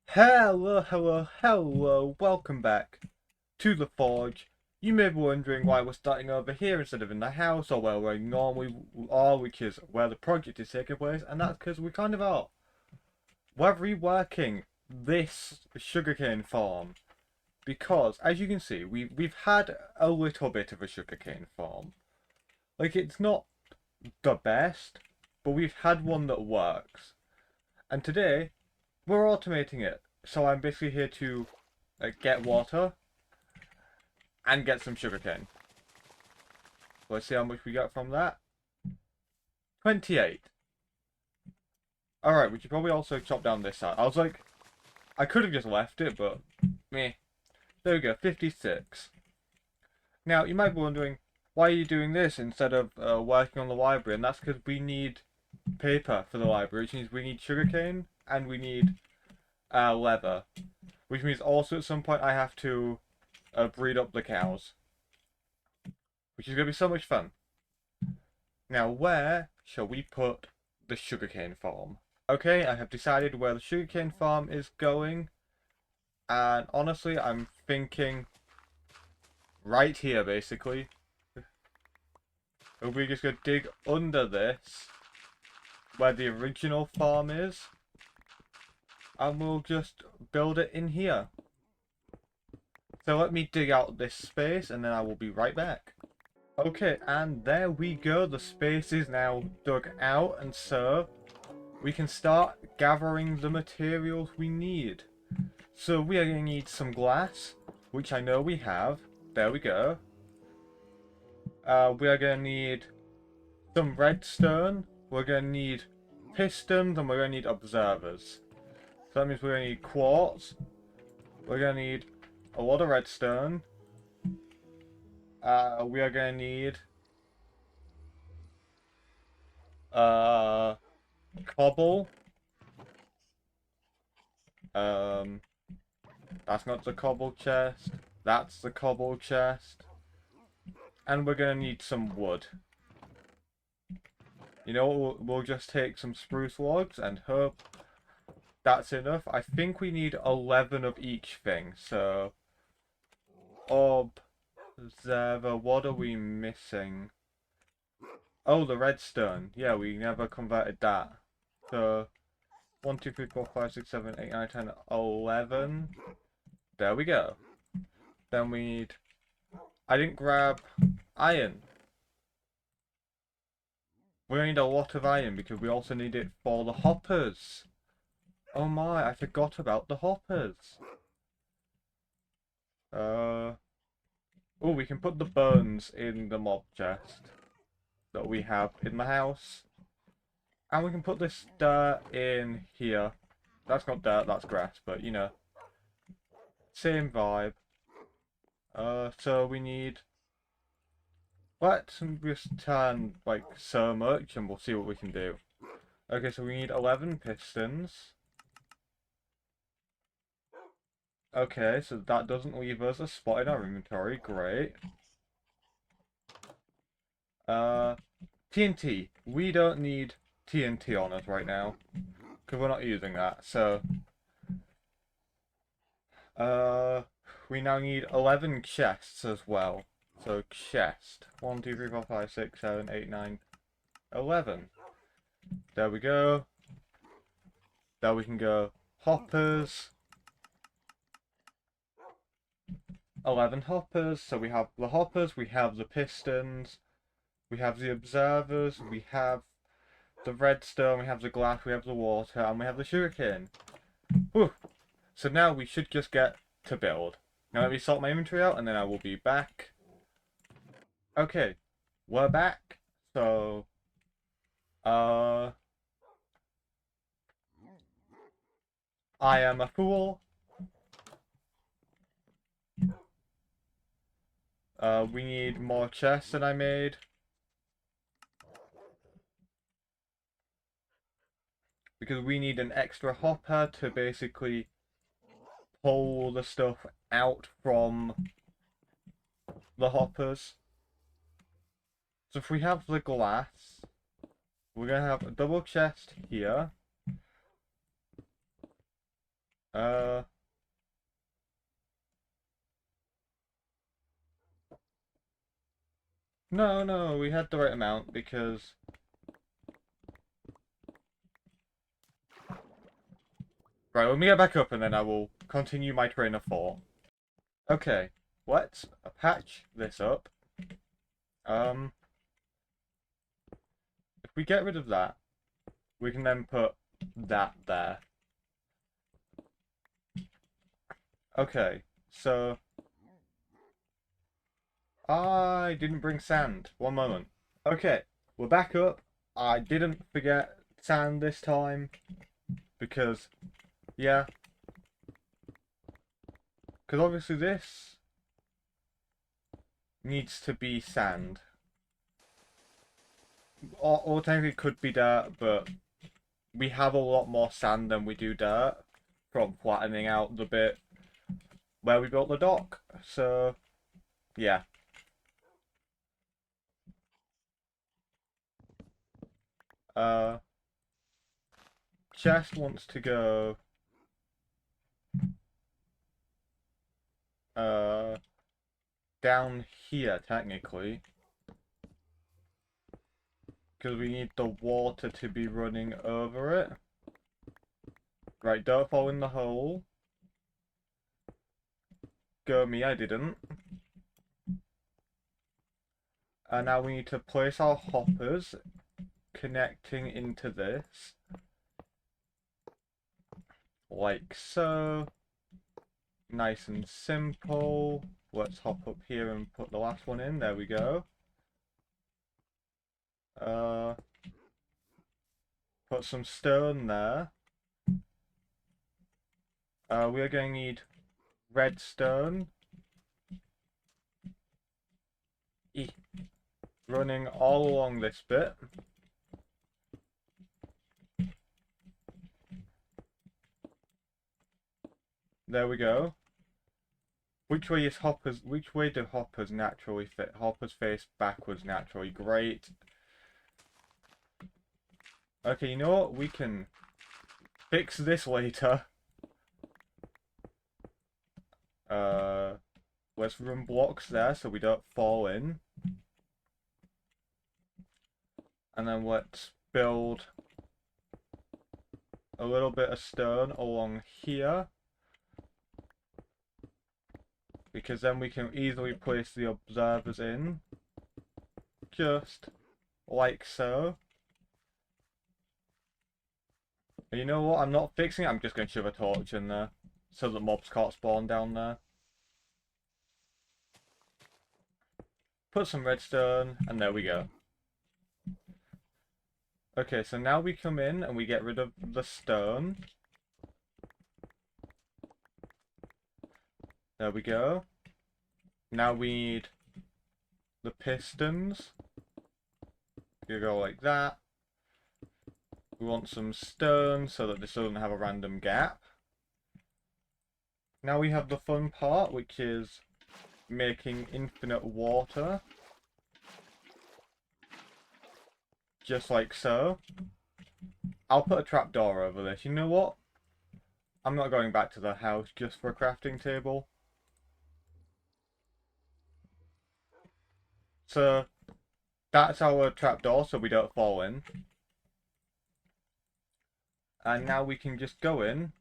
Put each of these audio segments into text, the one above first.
Hello, welcome back to the Forge. You may be wondering why we're starting over here instead of in the house or where we normally are, which is where the project is taking place, and that's because we kind of are. We're reworking this sugarcane farm because, as you can see, we've had a little bit of a sugarcane farm. Like, it's not the best, but we've had one that works. And today, we're automating it. So I'm basically here to get water and get some sugarcane. Let's see how much we get from that. 28. Alright, we should probably also chop down this side. I was like, I could have just left it, but meh. There we go, 56. Now, you might be wondering, why are you doing this instead of working on the library? And that's because we need paper for the library, which means we need sugarcane and we need leather. Which means also at some point I have to breed up the cows. Which is going to be so much fun. Now, where shall we put the sugarcane farm? Okay, I have decided where the sugarcane farm is going. And honestly, I'm thinking right here, basically. We're just going to dig under this, where the original farm is. And we'll just build it in here. So let me dig out this space, and then I will be right back. Okay, and there we go. The space is now dug out, and so we can start gathering the materials we need. So we are going to need some glass, which I know we have. There we go. We are going to need some redstone. We're going to need pistons, and we're going to need observers. So that means we're going to need quartz. We're going to need a lot of redstone. We are going to need cobble. That's not the cobble chest. That's the cobble chest. And we're going to need some wood. You know, we'll just take some spruce logs and hope that's enough. I think we need 11 of each thing. So, observer, what are we missing? Oh, the redstone. Yeah, we never converted that. So, 1, 2, 3, 4, 5, 6, 7, 8, 9, 10, 11. There we go. Then we need... I didn't grab iron. We're going to need a lot of iron because we also need it for the hoppers. Oh my, I forgot about the hoppers. Oh, we can put the bones in the mob chest that we have in the house. And we can put this dirt in here. That's not dirt, that's grass, but you know. Same vibe. So we need... Let's just turn, like, so much and we'll see what we can do. Okay, so we need 11 pistons. Okay, so that doesn't leave us a spot in our inventory. Great. TNT. We don't need TNT on us right now, because we're not using that. So, we now need 11 chests as well. So, chest. 1, 2, 3, 4, 5, 6, 7, 8, 9, 11. There we go. There we can go. Hoppers. 11 hoppers. So we have the hoppers, we have the pistons, we have the observers, we have the redstone, we have the glass, we have the water, and we have the sugarcane. Whew. So now we should just get to build. Now let me sort my inventory out and then I will be back. Okay, we're back. So, I am a fool. We need more chests than I made. Because we need an extra hopper to basically pull the stuff out from the hoppers. So if we have the glass, we're going to have a double chest here. Uh, no, we had the right amount because... Right, let me get back up and then I will continue my train of thought. Okay, let's patch this up. If we get rid of that, we can then put that there. Okay, so I didn't bring sand. One moment. Okay, we're back up. I didn't forget sand this time because, yeah, because obviously this needs to be sand. Or technically could be dirt, but we have a lot more sand than we do dirt from flattening out the bit where we built the dock. So, yeah. Uh, Chest wants to go down here technically because we need the water to be running over it. Right, don't fall in the hole. Go me, I didn't. And now we need to place our hoppers connecting into this. Like so. Nice and simple. Let's hop up here and put the last one in. There we go. Put some stone there. We are going to need redstone. Running all along this bit. There we go. Which way do hoppers naturally fit? Hoppers face backwards naturally. Great. Okay, you know what? We can fix this later. Let's run blocks there so we don't fall in. And then let's build a little bit of stone along here. Because then we can easily place the observers in. Just like so. And you know what? I'm not fixing it, I'm just going to shove a torch in there. So that mobs can't spawn down there. Put some redstone, and there we go. Okay, so now we come in and we get rid of the stone. There we go. Now we need the pistons. You go like that. We want some stone so that this doesn't have a random gap. Now we have the fun part, which is making infinite water. Just like so. I'll put a trapdoor over this. You know what? I'm not going back to the house just for a crafting table. So, that's our trapdoor so we don't fall in. And now we can just go in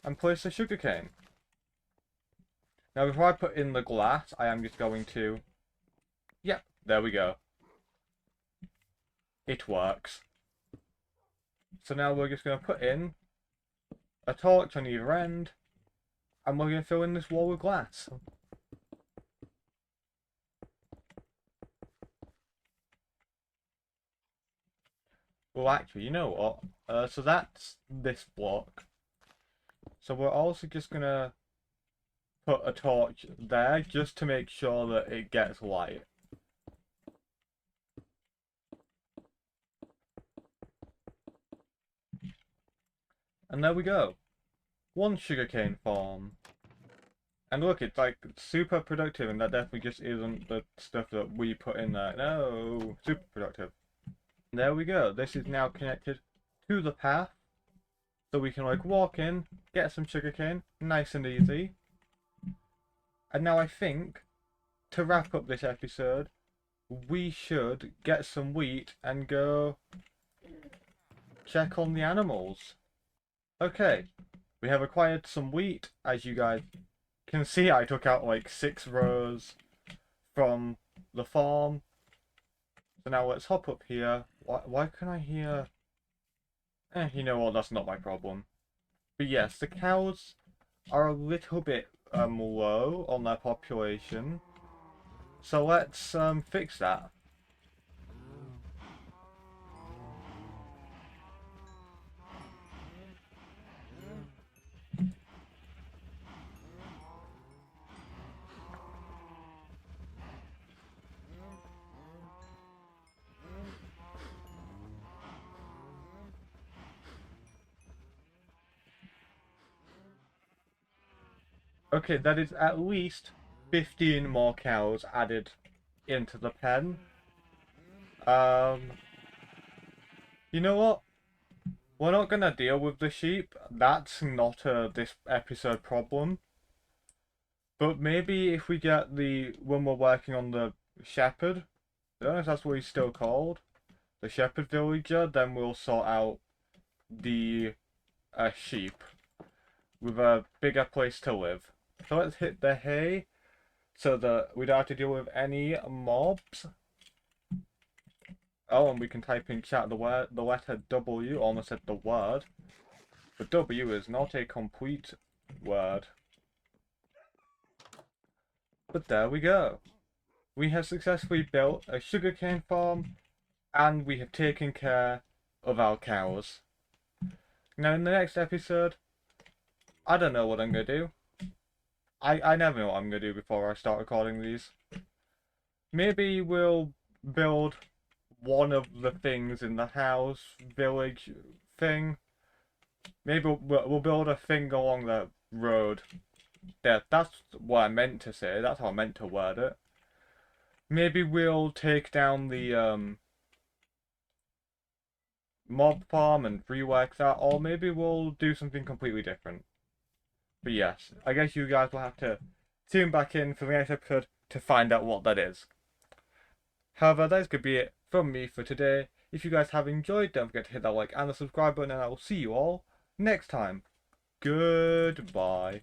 and place the sugarcane. Now before I put in the glass, I am just going to... Yep, there we go. It works. So now we're just going to put in a torch on either end, and we're going to fill in this wall with glass. Well, actually, you know what? So that's this block. So we're also just going to put a torch there just to make sure that it gets light. And there we go. One sugarcane farm. And look, it's like super productive, and that definitely just isn't the stuff that we put in there. No, super productive. And there we go. This is now connected to the path. So we can like walk in, get some sugarcane, nice and easy. And now I think, to wrap up this episode, we should get some wheat and go check on the animals. Okay, we have acquired some wheat. As you guys can see, I took out like 6 rows from the farm. So now let's hop up here. Why can I hear... you know what, that's not my problem. But yes, the cows are a little bit low on their population. So let's fix that. Okay, that is at least 15 more cows added into the pen. You know what? We're not gonna deal with the sheep. That's not a this episode problem. But maybe if we get when we're working on the shepherd, I don't know if that's what he's still called, the shepherd villager, then we'll sort out the sheep with a bigger place to live. So let's hit the hay so that we don't have to deal with any mobs. Oh, and we can type in chat the letter W, almost said the word. But W is not a complete word. But there we go. We have successfully built a sugarcane farm, and we have taken care of our cows. Now in the next episode, I don't know what I'm going to do. I never know what I'm going to do before I start recording these. Maybe we'll build one of the things in the house, village thing. Maybe we'll build a thing along the road. That's what I meant to say. That's how I meant to word it. Maybe we'll take down the mob farm and rework that, or maybe we'll do something completely different. But yes, I guess you guys will have to tune back in for the next episode to find out what that is. However, that's going to be it from me for today. If you guys have enjoyed, don't forget to hit that like and the subscribe button, and I will see you all next time. Goodbye.